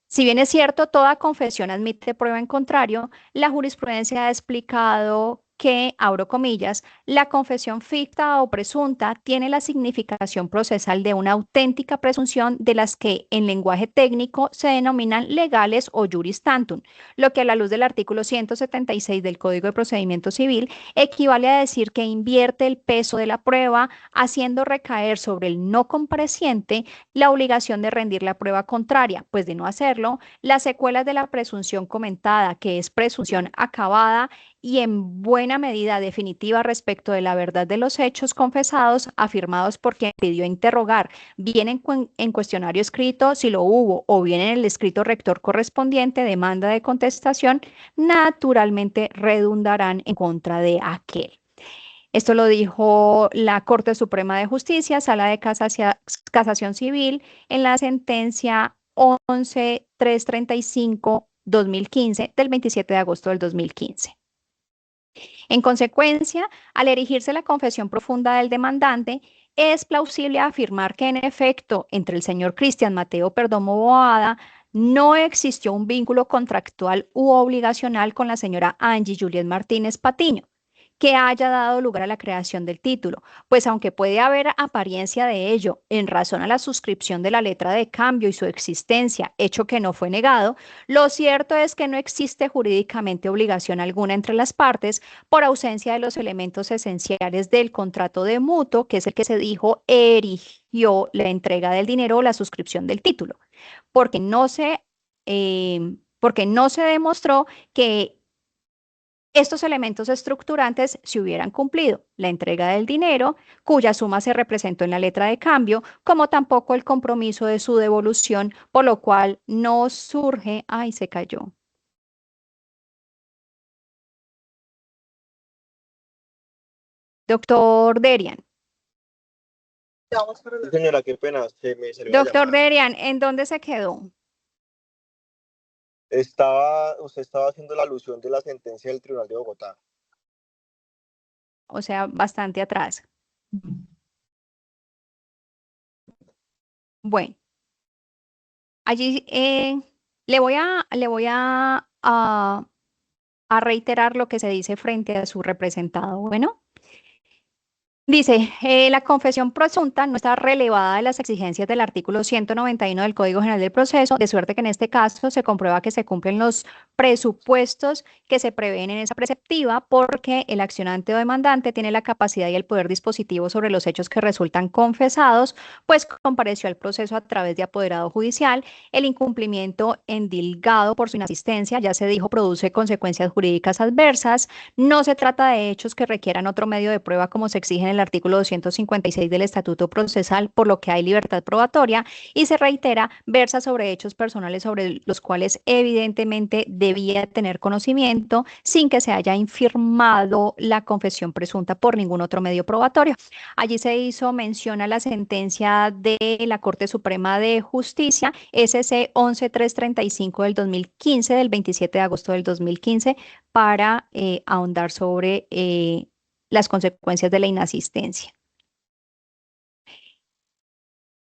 Si bien es cierto, toda confesión admite prueba en contrario, la jurisprudencia ha explicado que, abro comillas, la confesión ficta o presunta tiene la significación procesal de una auténtica presunción de las que en lenguaje técnico se denominan legales o juris tantum, lo que a la luz del artículo 176 del Código de Procedimiento Civil equivale a decir que invierte el peso de la prueba, haciendo recaer sobre el no compareciente la obligación de rendir la prueba contraria, pues de no hacerlo, las secuelas de la presunción comentada, que es presunción acabada y en buena medida definitiva respecto de la verdad de los hechos confesados afirmados por quien pidió interrogar, bien en cuestionario escrito, si lo hubo, o bien en el escrito rector correspondiente, demanda de contestación, naturalmente redundarán en contra de aquel. Esto lo dijo la Corte Suprema de Justicia, Sala de Casación Civil, en la sentencia 11.335/2015 del 27 de agosto del 2015. En consecuencia, al erigirse la confesión profunda del demandante, es plausible afirmar que en efecto, entre el señor Cristian Mateo Perdomo Boada no existió un vínculo contractual u obligacional con la señora Angie Juliet Martínez Patiño que haya dado lugar a la creación del título, pues aunque puede haber apariencia de ello en razón a la suscripción de la letra de cambio y su existencia, hecho que no fue negado, lo cierto es que no existe jurídicamente obligación alguna entre las partes por ausencia de los elementos esenciales del contrato de mutuo, que es el que se dijo erigió la entrega del dinero o la suscripción del título, porque no se demostró que estos elementos estructurantes se hubieran cumplido: la entrega del dinero, cuya suma se representó en la letra de cambio, como tampoco el compromiso de su devolución, por lo cual no surge, ay, se cayó. Doctor Derian. Sí, señora, qué pena, se me salió la Doctor llamada. Derian, ¿en dónde se quedó? Usted estaba haciendo la alusión de la sentencia del Tribunal de Bogotá. O sea, bastante atrás. Bueno, allí le voy a reiterar lo que se dice frente a su representado. Bueno. Dice, la confesión presunta no está relevada de las exigencias del artículo 191 del Código General del Proceso, de suerte que en este caso se comprueba que se cumplen los presupuestos que se prevén en esa preceptiva, porque el accionante o demandante tiene la capacidad y el poder dispositivo sobre los hechos que resultan confesados, pues compareció al proceso a través de apoderado judicial. El incumplimiento endilgado por su inasistencia, ya se dijo, produce consecuencias jurídicas adversas. No se trata de hechos que requieran otro medio de prueba como se exige en el artículo 256 del Estatuto Procesal, por lo que hay libertad probatoria, y se reitera, versa sobre hechos personales sobre los cuales evidentemente debía tener conocimiento sin que se haya infirmado la confesión presunta por ningún otro medio probatorio. Allí se hizo mención a la sentencia de la Corte Suprema de Justicia, SC 11335 del 2015, del 27 de agosto del 2015, para ahondar sobre las consecuencias de la inasistencia.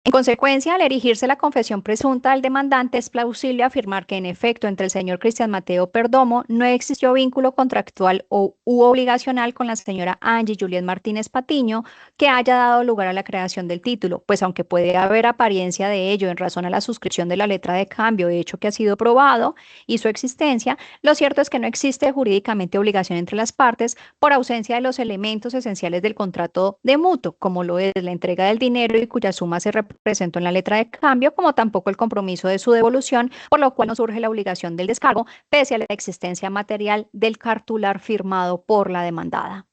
En consecuencia, al erigirse la confesión presunta del demandante, es plausible afirmar que, en efecto, entre el señor Cristian Mateo Perdomo no existió vínculo contractual u obligacional con la señora Angie Juliet Martínez Patiño que haya dado lugar a la creación del título, pues aunque puede haber apariencia de ello en razón a la suscripción de la letra de cambio, hecho que ha sido probado, y su existencia, lo cierto es que no existe jurídicamente obligación entre las partes por ausencia de los elementos esenciales del contrato de mutuo, como lo es la entrega del dinero y cuya suma se presentó en la letra de cambio, como tampoco el compromiso de su devolución, por lo cual no surge la obligación del descargo, pese a la existencia material del cartular firmado por la demandada.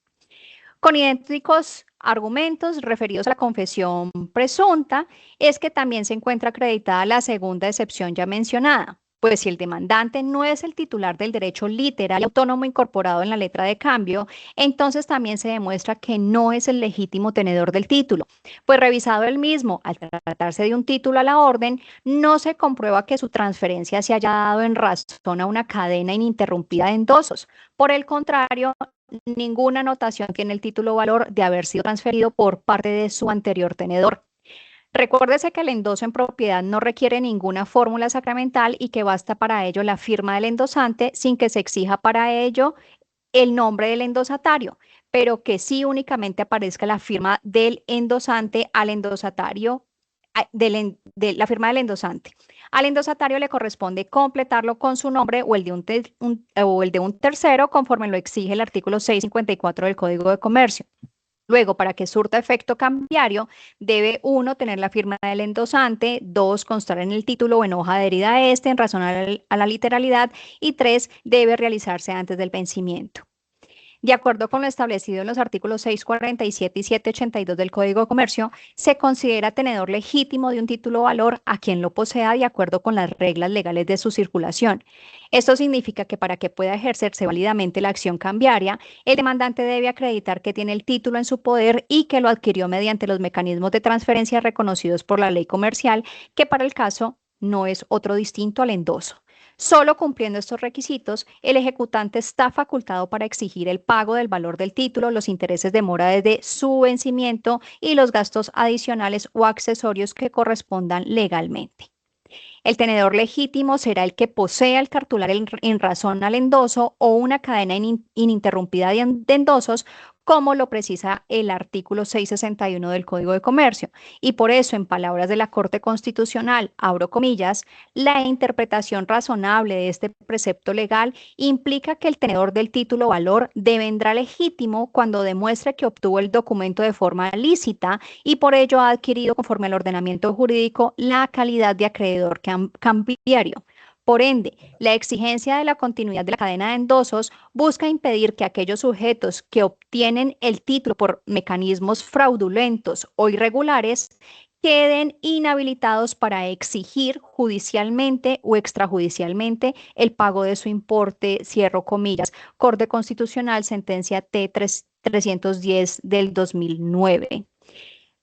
Con idénticos argumentos referidos a la confesión presunta, es que también se encuentra acreditada la segunda excepción ya mencionada, pues si el demandante no es el titular del derecho literal y autónomo incorporado en la letra de cambio, entonces también se demuestra que no es el legítimo tenedor del título, pues revisado el mismo, al tratarse de un título a la orden, no se comprueba que su transferencia se haya dado en razón a una cadena ininterrumpida de endosos. Por el contrario, ninguna anotación tiene el título valor de haber sido transferido por parte de su anterior tenedor. Recuérdese que el endoso en propiedad no requiere ninguna fórmula sacramental y que basta para ello la firma del endosante sin que se exija para ello el nombre del endosatario, pero que sí únicamente aparezca la firma del endosante al endosatario, de la firma del endosante. Al endosatario le corresponde completarlo con su nombre o el de un tercero, conforme lo exige el artículo 654 del Código de Comercio. Luego, para que surta efecto cambiario, debe 1 tener la firma del endosante, 2 constar en el título o en hoja adherida a este en razón a la literalidad, y 3 debe realizarse antes del vencimiento. De acuerdo con lo establecido en los artículos 647 y 782 del Código de Comercio, se considera tenedor legítimo de un título valor a quien lo posea de acuerdo con las reglas legales de su circulación. Esto significa que para que pueda ejercerse válidamente la acción cambiaria, el demandante debe acreditar que tiene el título en su poder y que lo adquirió mediante los mecanismos de transferencia reconocidos por la ley comercial, que para el caso no es otro distinto al endoso. Solo cumpliendo estos requisitos, el ejecutante está facultado para exigir el pago del valor del título, los intereses de mora desde su vencimiento y los gastos adicionales o accesorios que correspondan legalmente. El tenedor legítimo será el que posea el cartular en razón al endoso o una cadena ininterrumpida de endosos, como lo precisa el artículo 661 del Código de Comercio. Y por eso, en palabras de la Corte Constitucional, abro comillas, la interpretación razonable de este precepto legal implica que el tenedor del título o valor devendrá legítimo cuando demuestre que obtuvo el documento de forma lícita y por ello ha adquirido, conforme al ordenamiento jurídico, la calidad de acreedor cambiario. Por ende, la exigencia de la continuidad de la cadena de endosos busca impedir que aquellos sujetos que obtienen el título por mecanismos fraudulentos o irregulares queden inhabilitados para exigir judicialmente o extrajudicialmente el pago de su importe, cierro comillas. Corte Constitucional, sentencia T-310 del 2009.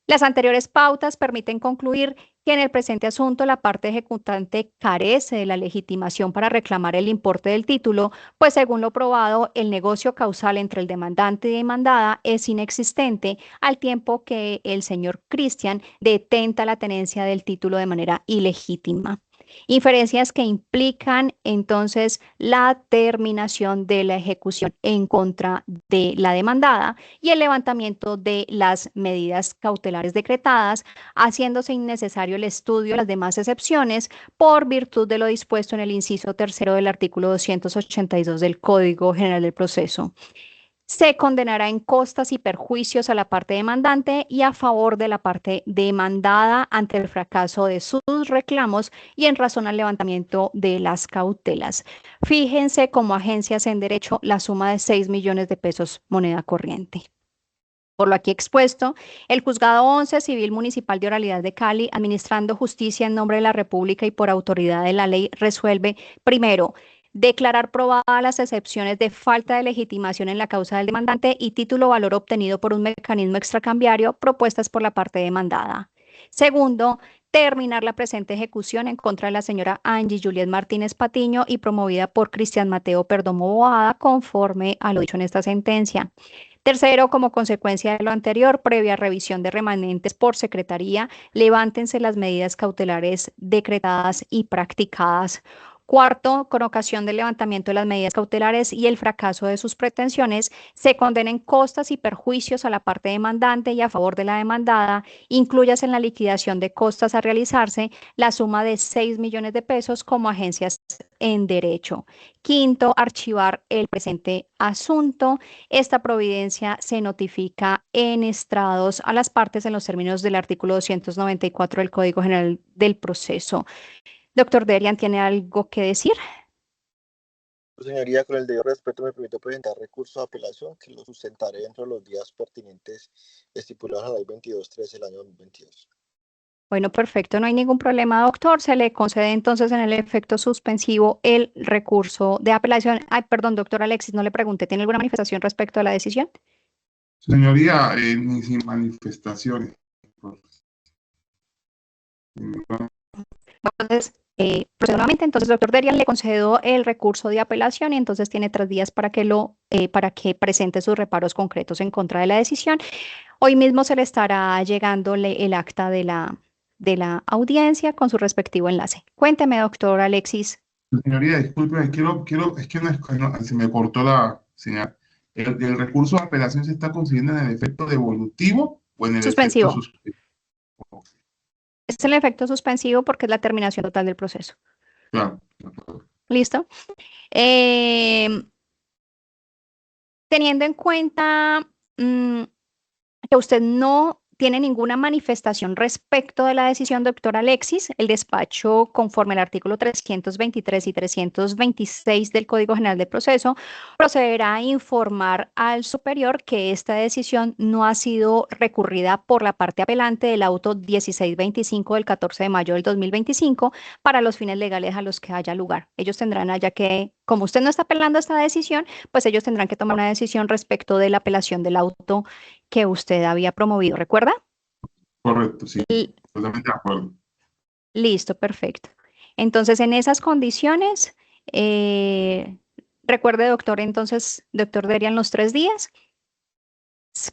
Las anteriores pautas permiten concluir que en el presente asunto la parte ejecutante carece de la legitimación para reclamar el importe del título, pues según lo probado, el negocio causal entre el demandante y demandada es inexistente, al tiempo que el señor Cristian detenta la tenencia del título de manera ilegítima. Inferencias que implican entonces la terminación de la ejecución en contra de la demandada y el levantamiento de las medidas cautelares decretadas, haciéndose innecesario el estudio de las demás excepciones por virtud de lo dispuesto en el inciso tercero del artículo 282 del Código General del Proceso. Se condenará en costas y perjuicios a la parte demandante y a favor de la parte demandada ante el fracaso de sus reclamos y en razón al levantamiento de las cautelas. Fíjense como agencias en derecho la suma de 6 millones de pesos moneda corriente. Por lo aquí expuesto, el Juzgado 11 Civil Municipal de Oralidad de Cali, administrando justicia en nombre de la República y por autoridad de la ley, resuelve, primero, declarar probadas las excepciones de falta de legitimación en la causa del demandante y título o valor obtenido por un mecanismo extracambiario propuestas por la parte demandada. Segundo, terminar la presente ejecución en contra de la señora Angie Juliet Martínez Patiño y promovida por Cristian Mateo Perdomo Boada, conforme a lo dicho en esta sentencia. Tercero, como consecuencia de lo anterior, previa revisión de remanentes por secretaría, levántense las medidas cautelares decretadas y practicadas. Cuarto, con ocasión del levantamiento de las medidas cautelares y el fracaso de sus pretensiones, se condenen costas y perjuicios a la parte demandante y a favor de la demandada, incluyas en la liquidación de costas a realizarse la suma de 6 millones de pesos como agencias en derecho. Quinto, archivar el presente asunto. Esta providencia se notifica en estrados a las partes en los términos del artículo 294 del Código General del Proceso. Doctor Derian, ¿tiene algo que decir? Señoría, con el debido respeto me permito presentar recurso de apelación que lo sustentaré dentro de los días pertinentes estipulados en la ley 2213 del año 2022. Bueno, perfecto, no hay ningún problema, doctor. Se le concede entonces en el efecto suspensivo el recurso de apelación. Ay, perdón, doctor Alexis, no le pregunté, ¿tiene alguna manifestación respecto a la decisión? Señoría, ni sin manifestaciones. Entonces, proceduralmente, entonces, doctor Derian, le concedo el recurso de apelación y entonces tiene 3 días para que presente sus reparos concretos en contra de la decisión. Hoy mismo se le estará llegando el acta de la audiencia con su respectivo enlace. Cuénteme, doctor Alexis. Señoría, disculpe, es que se me cortó la señal. ¿El recurso de apelación se está consiguiendo en el efecto devolutivo o en el Suspensivo. efecto suspensivo? Es el efecto suspensivo porque es la terminación total del proceso. Claro. ¿Listo? Teniendo en cuenta que usted no tiene ninguna manifestación respecto de la decisión, doctor Alexis, el despacho, conforme al artículo 323 y 326 del Código General de Proceso, procederá a informar al superior que esta decisión no ha sido recurrida por la parte apelante del auto 1625 del 14 de mayo del 2025 para los fines legales a los que haya lugar. Ellos tendrán allá que, como usted no está apelando a esta decisión, pues ellos tendrán que tomar una decisión respecto de la apelación del auto que usted había promovido, ¿recuerda? Correcto, sí, totalmente de acuerdo. Listo, perfecto. Entonces, en esas condiciones, recuerde, doctor, entonces, doctor Derian, los 3 días.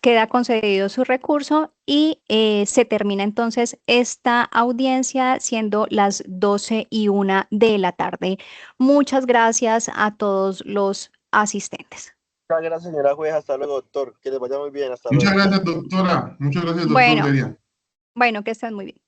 queda concedido su recurso y se termina entonces esta audiencia siendo las 12:01 de la tarde. Muchas gracias a todos los asistentes. Muchas gracias, señora juez. Hasta luego, doctor. Que les vaya muy bien. Hasta Muchas luego. gracias, doctora. Muchas gracias, doctor Bueno, Delia. bueno, que estén muy bien.